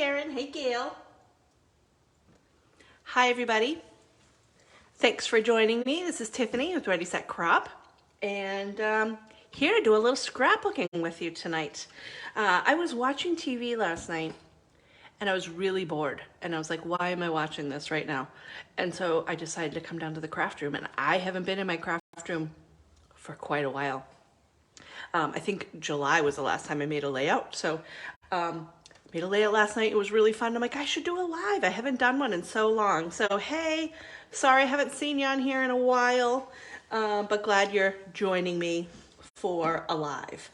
Karen. Hey, Gail. Hi, everybody. Thanks for joining me. This is Tiffany with Ready, Set, Crop. And here to do a little scrapbooking with you tonight. I was watching TV last night and I was really bored. And I was like, why am I watching this right now? And so I decided to come down to the craft room. And I haven't been in my craft room for quite a while. I think July was the last time I made a layout. So made a layout last night. It was really fun. I'm like, I should do a live. I haven't done one in so long. So, hey, sorry I haven't seen you on here in a while, but glad you're joining me for a live.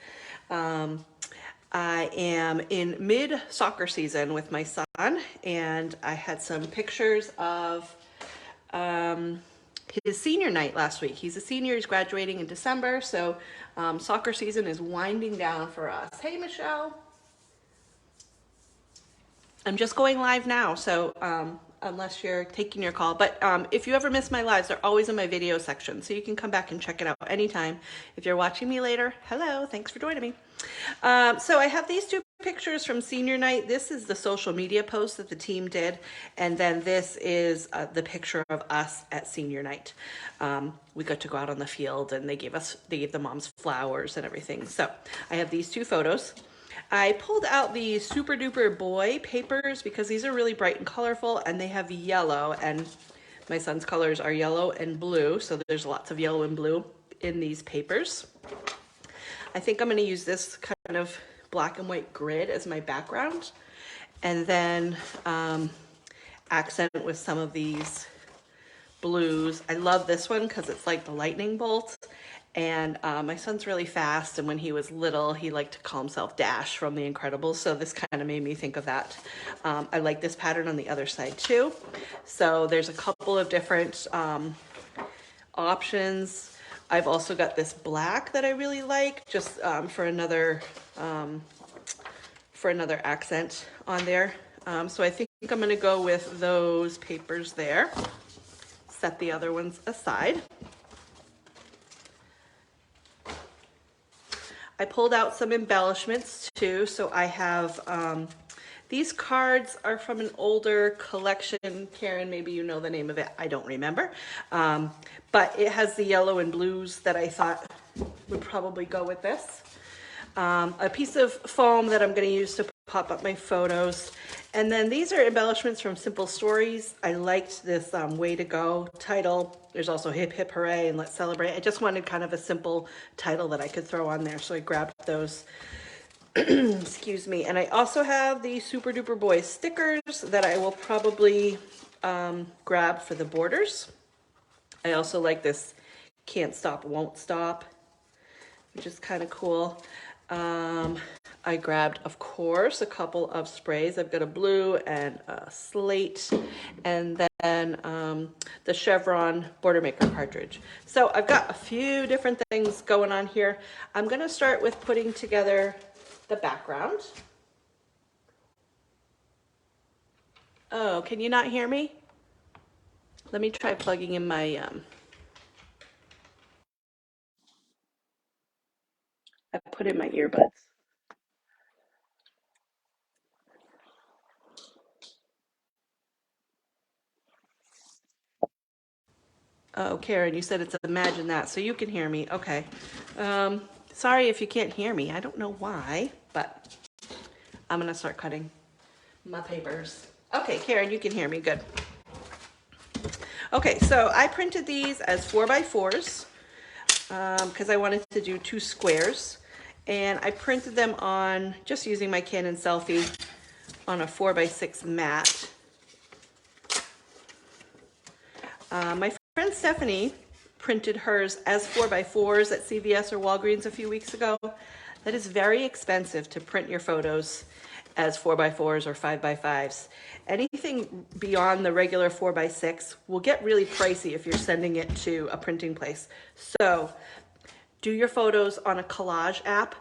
I am in mid-soccer season with my son, and I had some pictures of his senior night last week. He's a senior, he's graduating in December, so soccer season is winding down for us. Hey, Michelle. I'm just going live now, so unless you're taking your call. But if you ever miss my lives, they're always in my video section, so you can come back and check it out anytime. If you're watching me later, hello, thanks for joining me. So I have these two pictures from senior night. This is the social media post that the team did, and then this is the picture of us at senior night. We got to go out on the field, and they gave the moms flowers and everything. So I have these two photos. I pulled out the Super Duper Boy papers because these are really bright and colorful, and they have yellow, and my son's colors are yellow and blue, so there's lots of yellow and blue in these papers. I think I'm going to use this kind of black and white grid as my background, and then accent with some of these blues. I love this one because it's like the lightning bolt. And my son's really fast, and when he was little, he liked to call himself Dash from The Incredibles, so this kind of made me think of that. I like this pattern on the other side too. So there's a couple of different options. I've also got this black that I really like, just for another accent on there. So I think I'm going to go with those papers there. Set the other ones aside. I pulled out some embellishments too. So I have, these cards are from an older collection. Karen, maybe you know the name of it. I don't remember. But it has the yellow and blues that I thought would probably go with this. A piece of foam that I'm going to use to pop up my photos. And then these are embellishments from Simple Stories. I liked this Way to Go title. There's also Hip Hip Hooray and Let's Celebrate. I just wanted kind of a simple title that I could throw on there, so I grabbed those. Excuse me. And I also have the Super Duper Boy stickers that I will probably grab for the borders. I also like this Can't Stop, Won't Stop, which is kind of cool. I grabbed, of course, a couple of sprays. I've got a blue and a slate, and then the Chevron Border Maker cartridge. So I've got a few different things going on here. I'm going to start with putting together the background. Oh, can you not hear me? Let me try plugging in my... I put in my earbuds. Oh, Karen, you said it's Imagine That, so you can hear me. Okay. Sorry if you can't hear me. I don't know why, but I'm going to start cutting my papers. Okay, Karen, you can hear me. Good. Okay, so I printed these as 4x4s because I wanted to do 2 squares. And I printed them on, just using my Canon Selfie, on a 4x6 mat. My friend Stephanie printed hers as 4x4s at CVS or Walgreens a few weeks ago. That is very expensive to print your photos as 4x4s or 5x5s. Anything beyond the regular 4x6 will get really pricey if you're sending it to a printing place. So do your photos on a collage app.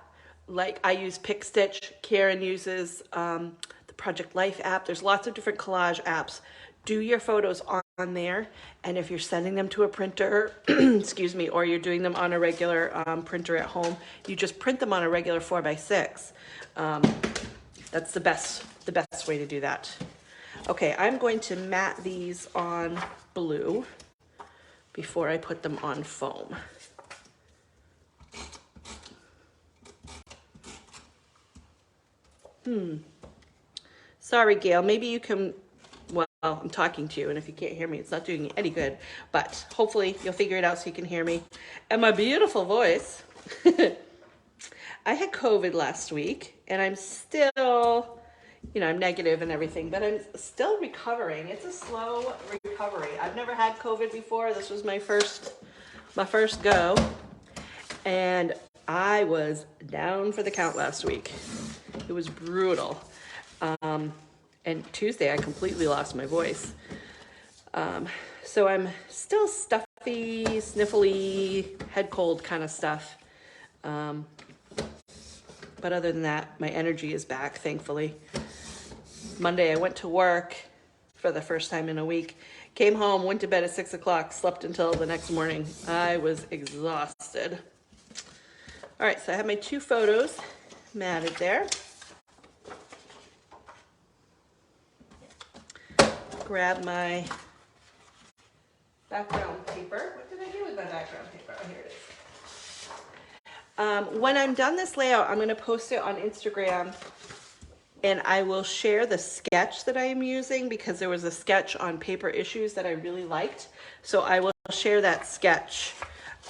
Like I use PicStitch, Karen uses the Project Life app. There's lots of different collage apps. Do your photos on there, and if you're sending them to a printer, excuse me, or you're doing them on a regular printer at home, you just print them on a regular 4x6. That's the best the best way to do that. Okay, I'm going to mat these on blue before I put them on foam. Sorry, Gail, maybe you can, well, I'm talking to you, and if you can't hear me, it's not doing you any good, but hopefully you'll figure it out so you can hear me. And my beautiful voice. I had COVID last week, and I'm still, you know, I'm negative and everything, but I'm still recovering. It's a slow recovery. I've never had COVID before. This was my first go, and I was down for the count last week. It was brutal. And Tuesday I completely lost my voice. So I'm still stuffy, sniffly, head cold kind of stuff. But other than that, my energy is back, thankfully. Monday I went to work for the first time in a week. Came home, went to bed at 6 o'clock, slept until the next morning. I was exhausted. All right, so I have my 2 photos matted there. Grab my background paper. What did I do with my background paper? Oh, here it is. When I'm done this layout, I'm going to post it on Instagram, and I will share the sketch that I am using because there was a sketch on Paper Issues that I really liked. So I will share that sketch,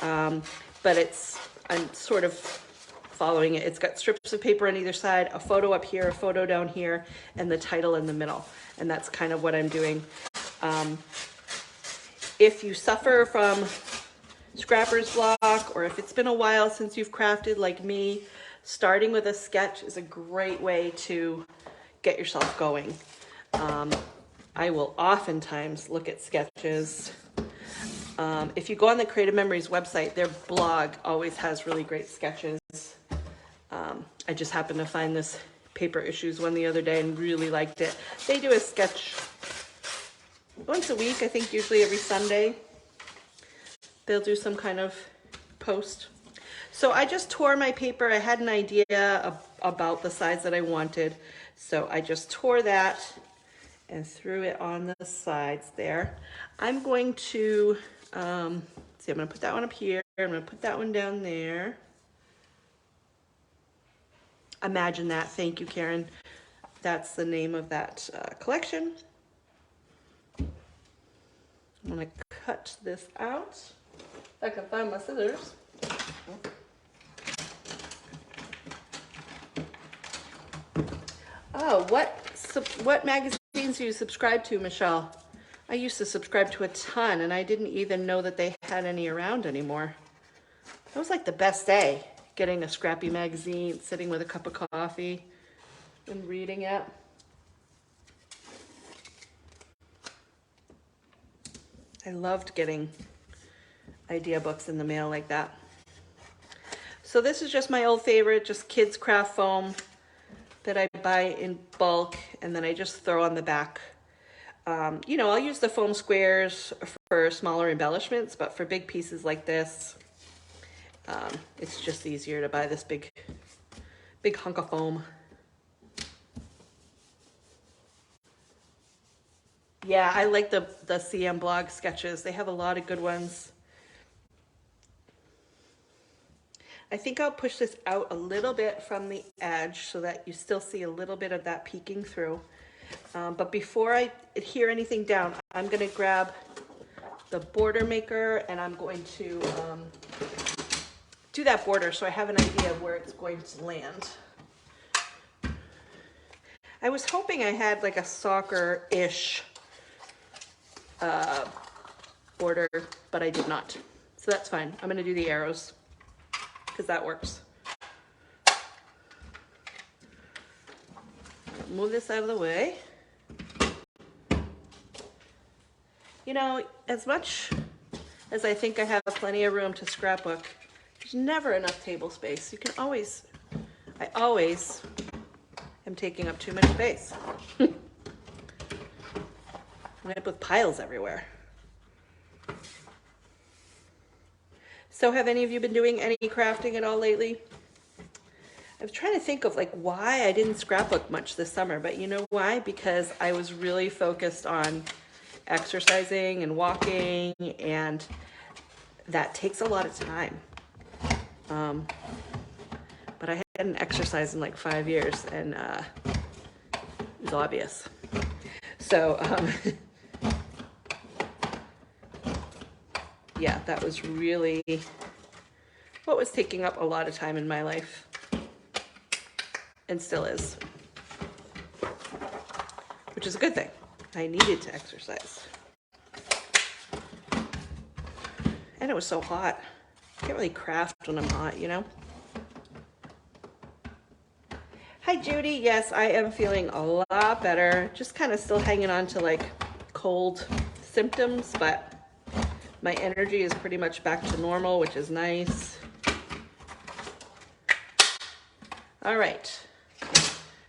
but I'm sort of following it. It's got strips of paper on either side, a photo up here, a photo down here, and the title in the middle. And that's kind of what I'm doing. If you suffer from scrapper's block, or if it's been a while since you've crafted like me, starting with a sketch is a great way to get yourself going. I will oftentimes look at sketches. If you go on the Creative Memories website, their blog always has really great sketches. I just happened to find this Paper Issues one the other day and really liked it. They do a sketch once a week, I think usually every Sunday. They'll do some kind of post. So I just tore my paper. I had an idea about the size that I wanted. So I just tore that and threw it on the sides there. I'm going to, see, I'm going to put that one up here. I'm going to put that one down there. Imagine That. Thank you, Karen. That's the name of that collection. I'm going to cut this out. If I can find my scissors. Oh, what magazines do you subscribe to, Michelle? I used to subscribe to a ton, and I didn't even know that they had any around anymore. That was like the best day, getting a scrappy magazine, sitting with a cup of coffee, and reading it. I loved getting idea books in the mail like that. So this is just my old favorite, just kids craft foam that I buy in bulk, and then I just throw on the back. You know, I'll use the foam squares for smaller embellishments, but for big pieces like this, it's just easier to buy this big hunk of foam. Yeah, I like the CM blog sketches. They have a lot of good ones. I think I'll push this out a little bit from the edge so that you still see a little bit of that peeking through. But before I adhere anything down, I'm going to grab the border maker, and I'm going to do that border so I have an idea of where it's going to land. I was hoping I had like a soccer-ish border, but I did not. So that's fine. I'm going to do the arrows because that works. Move this out of the way. You know, as much as I think I have plenty of room to scrapbook, there's never enough table space. You can always, I always am taking up too much space. I end up with piles everywhere. So have any of you been doing any crafting at all lately? I was trying to think of like why I didn't scrapbook much this summer, but you know why? Because I was really focused on exercising and walking, and that takes a lot of time. But I hadn't exercised in like 5 years, and it was obvious. So yeah, that was really what was taking up a lot of time in my life, and still is, which is a good thing. I needed to exercise. And it was so hot. I can't really craft when I'm hot, you know? Hi, Judy. Yes, I am feeling a lot better. Just kind of still hanging on to like cold symptoms, but my energy is pretty much back to normal, which is nice. All right.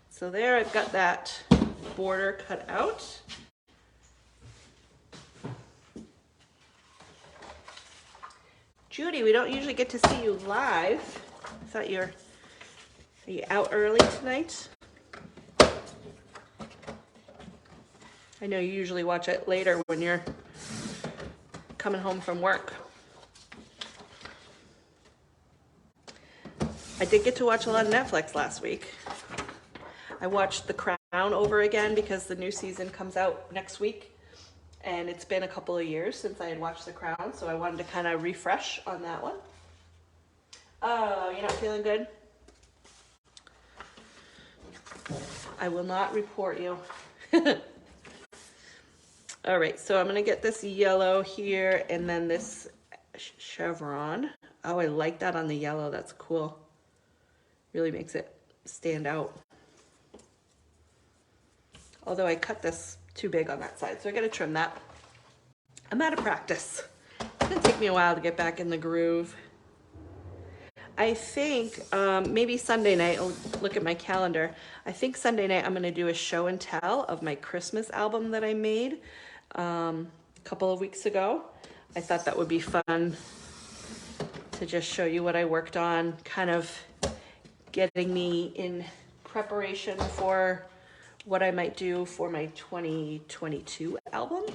So there, I've got that border cut out. Judy, we don't usually get to see you live. I thought are you out early tonight? I know you usually watch it later when you're coming home from work. I did get to watch a lot of Netflix last week. I watched The Crown over again because the new season comes out next week. And it's been a couple of years since I had watched The Crown, so I wanted to kind of refresh on that one. Oh, you're not feeling good? I will not report you. All right, so I'm gonna get this yellow here and then this chevron. Oh, I like that on the yellow, that's cool. Really makes it stand out. Although I cut this too big on that side, so I gotta trim that. I'm out of practice. It's gonna take me a while to get back in the groove. I think maybe Sunday night, I'll look at my calendar. I think Sunday night I'm gonna do a show and tell of my Christmas album that I made a couple of weeks ago. I thought that would be fun to just show you what I worked on, kind of getting me in preparation for what I might do for my 2022 album.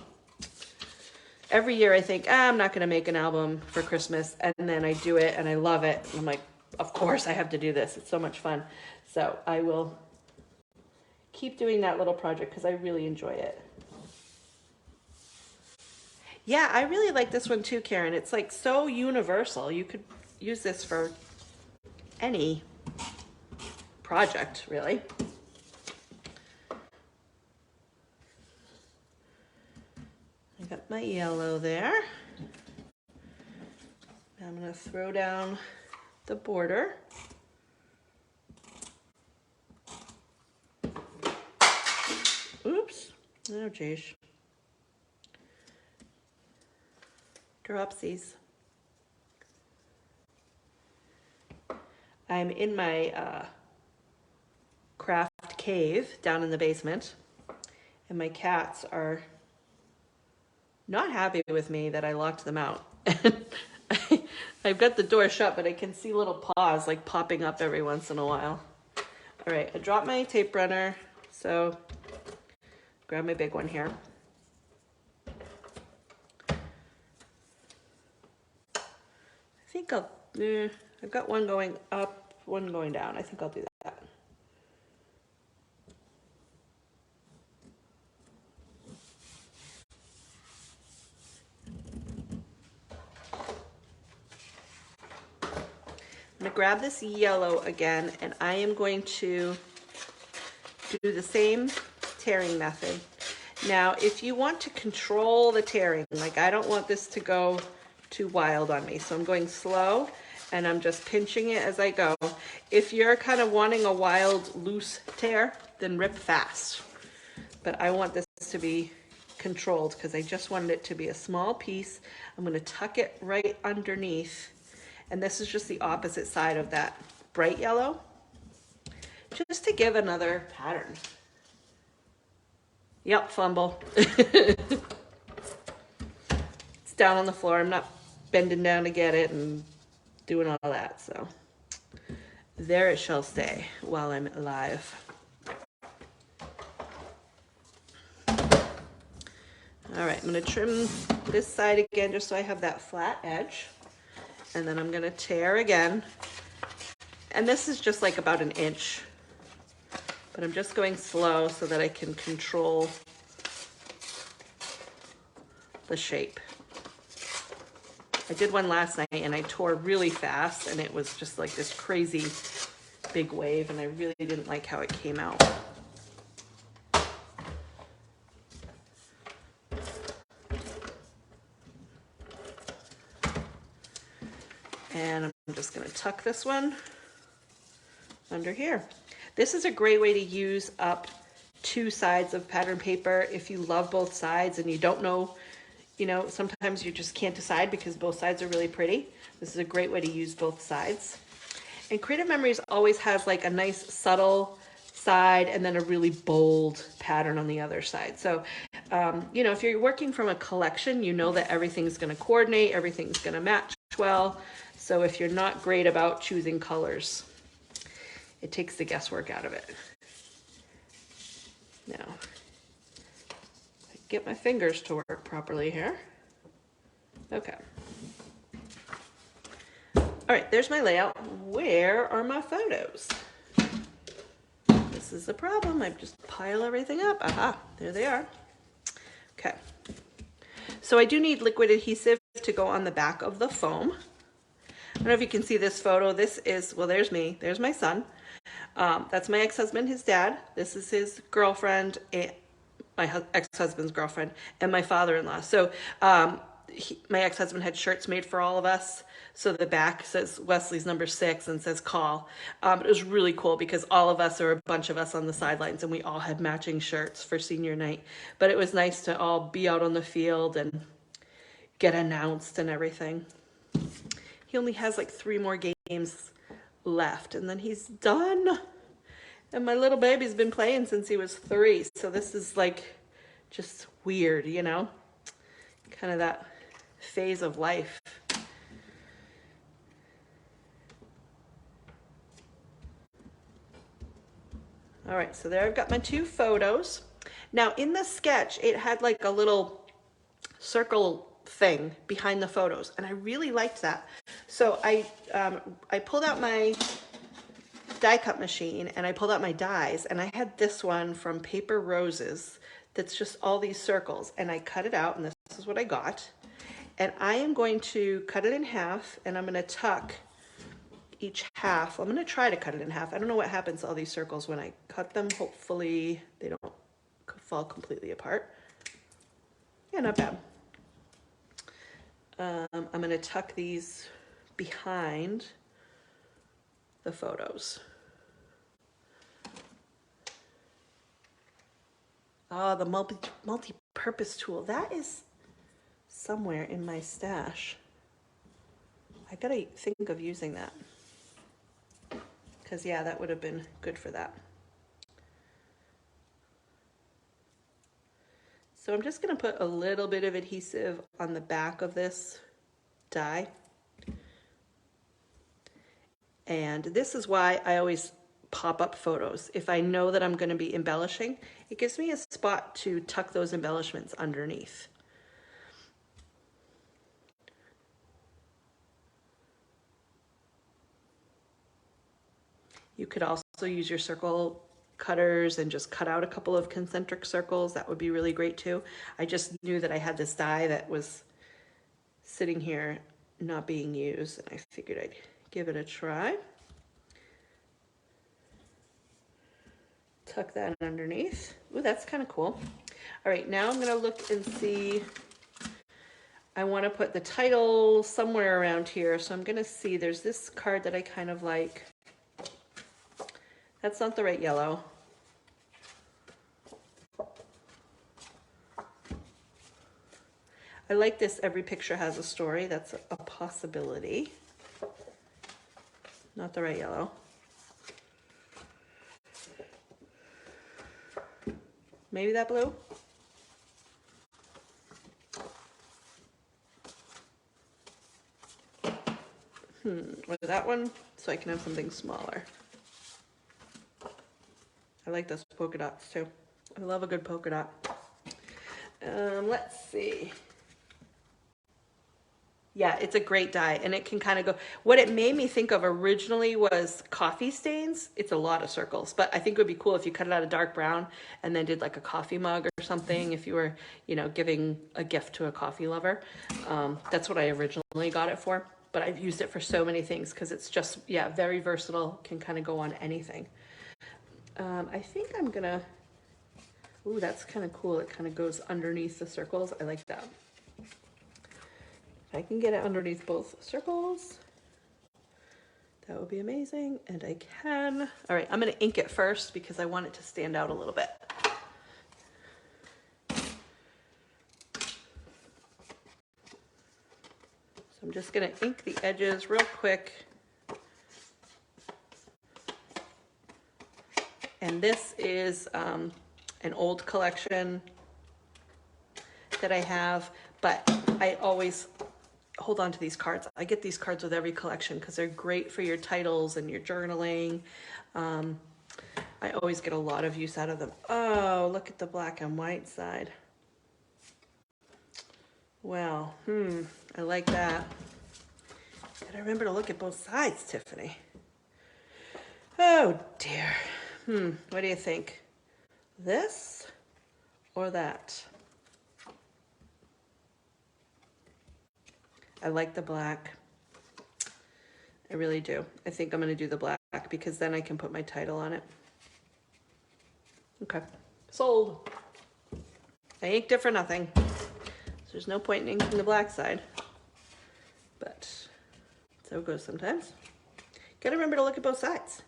Every year I think, I'm not gonna make an album for Christmas, and then I do it and I love it. And I'm like, of course I have to do this. It's so much fun. So I will keep doing that little project because I really enjoy it. Yeah, I really like this one too, Karen. It's like so universal. You could use this for any project, really. I got my yellow there. Now I'm going to throw down the border. Oops. Oh, geez. Dropsies. I'm in my craft cave down in the basement, and my cats are not happy with me that I locked them out. I've got the door shut, but I can see little paws like popping up every once in a while. All right, I dropped my tape runner, so grab my big one here. I think I've got one going up, one going down. I think I'll do that. I'm gonna grab this yellow again, and I am going to do the same tearing method. Now, if you want to control the tearing, like I don't want this to go too wild on me, so I'm going slow and I'm just pinching it as I go. If you're kind of wanting a wild, loose tear, then rip fast. But I want this to be controlled because I just wanted it to be a small piece. I'm gonna tuck it right underneath. And this is just the opposite side of that bright yellow, just to give another pattern. Yep, fumble. It's down on the floor. I'm not bending down to get it and doing all that, so There it shall stay while I'm live. All right, I'm gonna trim this side again just so I have that flat edge. And then I'm gonna tear again. And this is just like about an inch. But I'm just going slow so that I can control the shape. I did one last night and I tore really fast and it was just like this crazy big wave and I really didn't like how it came out. And I'm just gonna tuck this one under here. This is a great way to use up two sides of pattern paper if you love both sides and you don't know, you know, sometimes you just can't decide because both sides are really pretty. This is a great way to use both sides. And Creative Memories always has like a nice subtle side and then a really bold pattern on the other side. So, you know, if you're working from a collection, you know that everything's gonna coordinate, everything's gonna match well. So if you're not great about choosing colors, it takes the guesswork out of it. Now, get my fingers to work properly here. Okay. All right, there's my layout. Where are my photos? This is the problem. I just pile everything up. Aha, there they are. Okay. So I do need liquid adhesive to go on the back of the foam. I don't know if you can see this photo. This is, well, there's me. There's my son. That's my ex-husband, his dad. This is his girlfriend, and my ex-husband's girlfriend, and my father-in-law. So my ex-husband had shirts made for all of us. So the back says Wesley's number 6 and says call. It was really cool because all of us, or a bunch of us on the sidelines, and we all had matching shirts for senior night. But it was nice to all be out on the field and get announced and everything. He only has like 3 more games left and then he's done. And my little baby's been playing since he was 3. So this is like just weird, you know, kind of that phase of life. All right, so there I've got my 2 photos. Now in the sketch, it had like a little circle thing behind the photos and I really liked that. So I pulled out my die cut machine and I pulled out my dies and I had this one from Paper Roses that's just all these circles and I cut it out and this is what I got. And I am going to cut it in half and I'm going to tuck each half. I'm going to try to cut it in half. I don't know what happens to all these circles when I cut them. Hopefully they don't fall completely apart. Yeah, not bad. I'm going to tuck these behind the photos. Oh, the multi-purpose tool. That is somewhere in my stash. I gotta think of using that. Because, yeah, that would have been good for that. So I'm just going to put a little bit of adhesive on the back of this die. And this is why I always pop up photos. If I know that I'm going to be embellishing, it gives me a spot to tuck those embellishments underneath. You could also use your circle cutters and just cut out a couple of concentric circles. That would be really great too. I just knew that I had this die that was sitting here not being used and I figured I'd give it a try. Tuck that underneath. Ooh, that's kind of cool. All right, now I'm gonna look and see. I want to put the title somewhere around here. So I'm gonna see, there's this card that I kind of like. That's not the right yellow. I like this, every picture has a story. That's a possibility. Not the right yellow. Maybe that blue? Or that one, so I can have something smaller. I like those polka dots too. I love a good polka dot. Let's see. Yeah, it's a great dye, and it can kind of go. What it made me think of originally was coffee stains. It's a lot of circles, but I think it would be cool if you cut it out of dark brown and then did like a coffee mug or something if you were, you know, giving a gift to a coffee lover. That's what I originally got it for, but I've used it for so many things because it's just, yeah, very versatile, can kind of go on anything. I think I'm gonna, ooh, that's kind of cool. It kind of goes underneath the circles. I like that. I can get it underneath both circles, that would be amazing, and I can. All right, I'm gonna ink it first because I want it to stand out a little bit. So I'm just gonna ink the edges real quick. And this is an old collection that I have, but I always hold on to these cards. I get these cards with every collection because they're great for your titles and your journaling. I always get a lot of use out of them. Oh, look at the black and white side. Well, I like that. Gotta remember to look at both sides, Tiffany. Oh dear. What do you think? This or that? I like the black. I really do. I think I'm gonna do the black because then I can put my title on it. Okay, sold. I inked it for nothing. So there's no point in inking the black side, but so it goes sometimes. Gotta remember to look at both sides.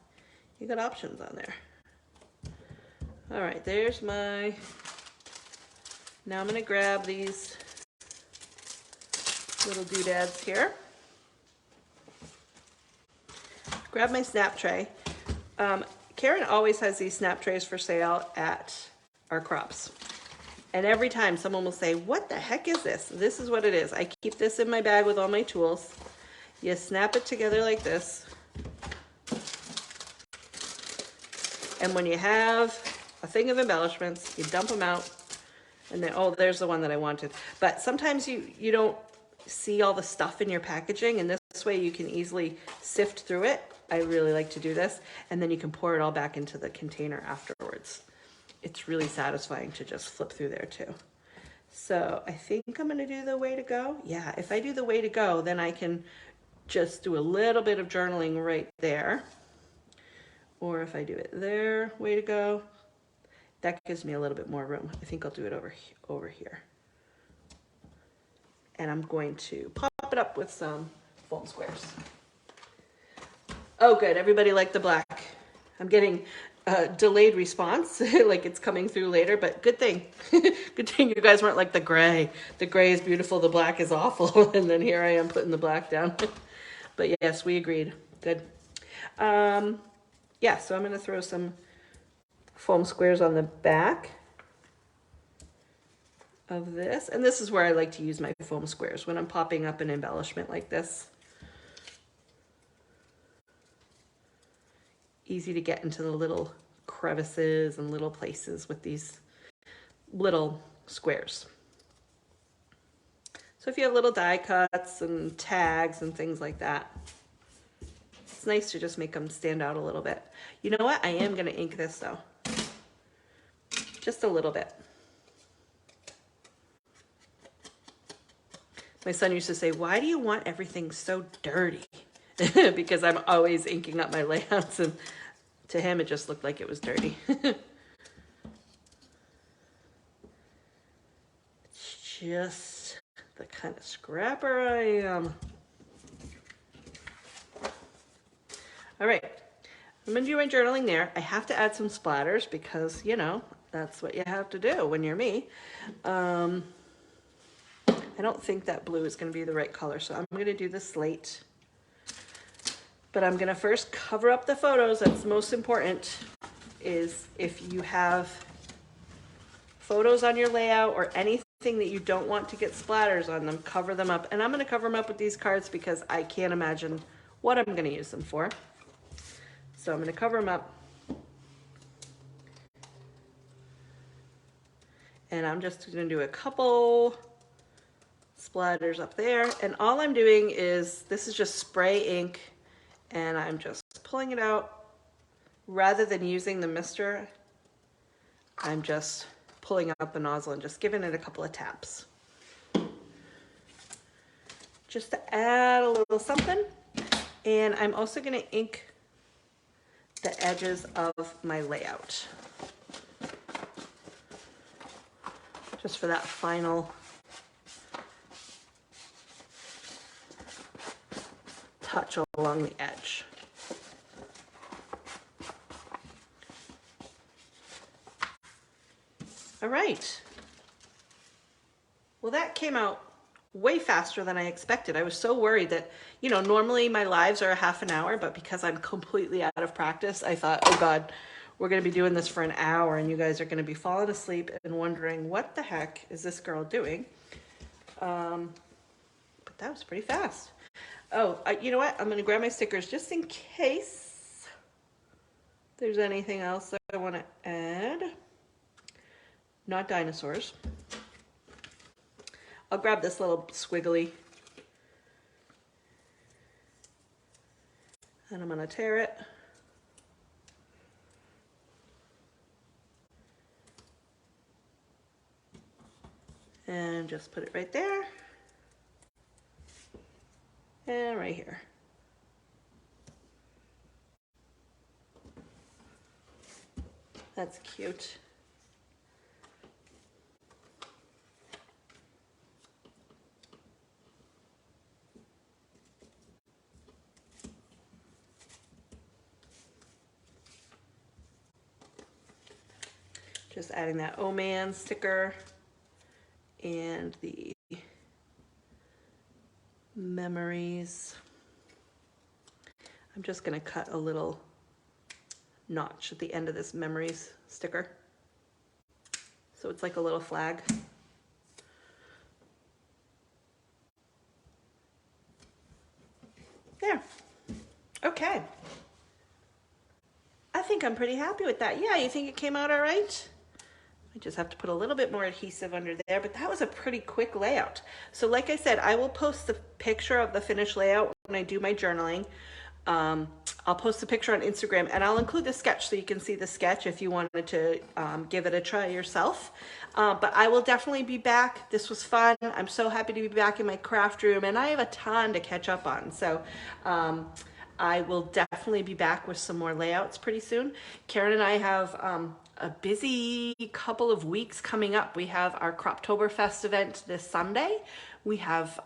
You got options on there. All right, there's my, now I'm gonna grab these little doodads here. Grab my snap tray. Karen always has these snap trays for sale at our crops. And every time someone will say, what the heck is this? This is what it is. I keep this in my bag with all my tools. You snap it together like this. And when you have a thing of embellishments, you dump them out. And then, oh, there's the one that I wanted. But sometimes you don't see all the stuff in your packaging, and this way you can easily sift through it. I really like to do this. And then you can pour it all back into the container afterwards. It's really satisfying to just flip through there too. So I think I'm gonna do the way to go. Yeah, if I do the way to go, then I can just do a little bit of journaling right there. Or if I do it there, way to go, that gives me a little bit more room. I think I'll do it over here. And I'm going to pop it up with some foam squares. Oh, good. Everybody liked the black. I'm getting a delayed response, like it's coming through later, but good thing. Good thing you guys weren't like the gray. The gray is beautiful, the black is awful. And then here I am putting the black down. But yes, we agreed. Good. Yeah, so I'm going to throw some foam squares on the back of this. And this is where I like to use my foam squares, when I'm popping up an embellishment like this. Easy to get into the little crevices and little places with these little squares. So if you have little die cuts and tags and things like that, it's nice to just make them stand out a little bit. You know what? I am going to ink this though. Just a little bit. My son used to say, why do you want everything so dirty? Because I'm always inking up my layouts, and to him it just looked like it was dirty. It's just the kind of scrapper I am. All right, I'm gonna do my journaling there. I have to add some splatters because, you know, that's what you have to do when you're me. I don't think that blue is gonna be the right color, so I'm gonna do the slate. But I'm gonna first cover up the photos. That's most important, is if you have photos on your layout or anything that you don't want to get splatters on them, cover them up. And I'm gonna cover them up with these cards because I can't imagine what I'm going to use them for. So I'm going to cover them up. And I'm just going to do a couple splatters up there. And all I'm doing is, this is just spray ink, and I'm just pulling it out. Rather than using the mister, I'm just pulling up the nozzle and just giving it a couple of taps. Just to add a little something. And I'm also going to ink the edges of my layout. Just for that final touch along the edge. All right. Well, that came out way faster than I expected. I was so worried that, you know, normally my lives are a half an hour, but because I'm completely out of practice, I thought, oh God, we're going to be doing this for an hour and you guys are going to be falling asleep and wondering what the heck is this girl doing? But that was pretty fast. Oh, you know what? I'm going to grab my stickers just in case there's anything else that I want to add. Not dinosaurs. I'll grab this little squiggly. And I'm going to tear it. And just put it right there. And right here. That's cute. Just adding that Oh Man sticker and the memories. I'm just going to cut a little notch at the end of this memories sticker. So it's like a little flag. There. Okay. I think I'm pretty happy with that. Yeah, you think it came out all right? I just have to put a little bit more adhesive under there, but that was a pretty quick layout. So like I said, I will post the picture of the finished layout when I do my journaling. I'll post the picture on Instagram, and I'll include the sketch so you can see the sketch if you wanted to give it a try yourself. But I will definitely be back. This was fun. I'm so happy to be back in my craft room, and I have a ton to catch up on. So I will definitely be back with some more layouts pretty soon. Karen and I have a busy couple of weeks coming up. We have our Croptoberfest event this Sunday. We have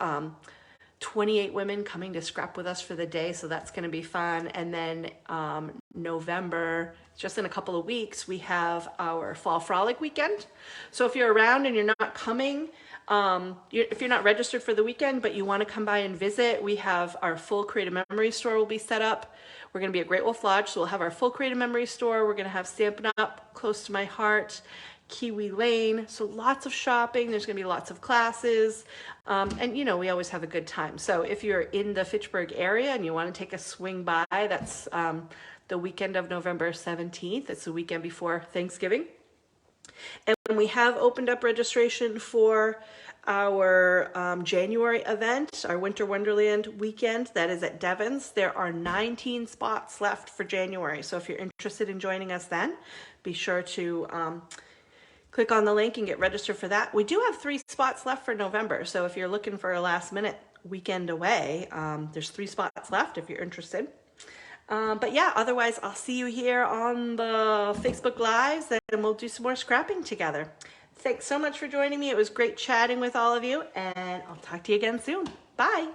28 women coming to scrap with us for the day, so that's going to be fun. And then November, just in a couple of weeks, we have our Fall Frolic weekend. So if you're around and you're not coming, if you're not registered for the weekend, but you want to come by and visit, we have our full Creative Memory store will be set up. We're going to be at Great Wolf Lodge, so we'll have our full Creative Memory store. We're going to have Stampin' Up! Close to my heart, Kiwi Lane. So lots of shopping. There's going to be lots of classes. And, you know, we always have a good time. So if you're in the Fitchburg area and you want to take a swing by, that's the weekend of November 17th. It's the weekend before Thanksgiving. And we have opened up registration for our January event, our Winter Wonderland weekend. That is at Devon's. There are 19 spots left for January. So if you're interested in joining us then, be sure to click on the link and get registered for that. We do have 3 spots left for November. So if you're looking for a last minute weekend away, there's 3 spots left if you're interested. But yeah, otherwise I'll see you here on the Facebook Lives and we'll do some more scrapping together. Thanks so much for joining me. It was great chatting with all of you, and I'll talk to you again soon. Bye.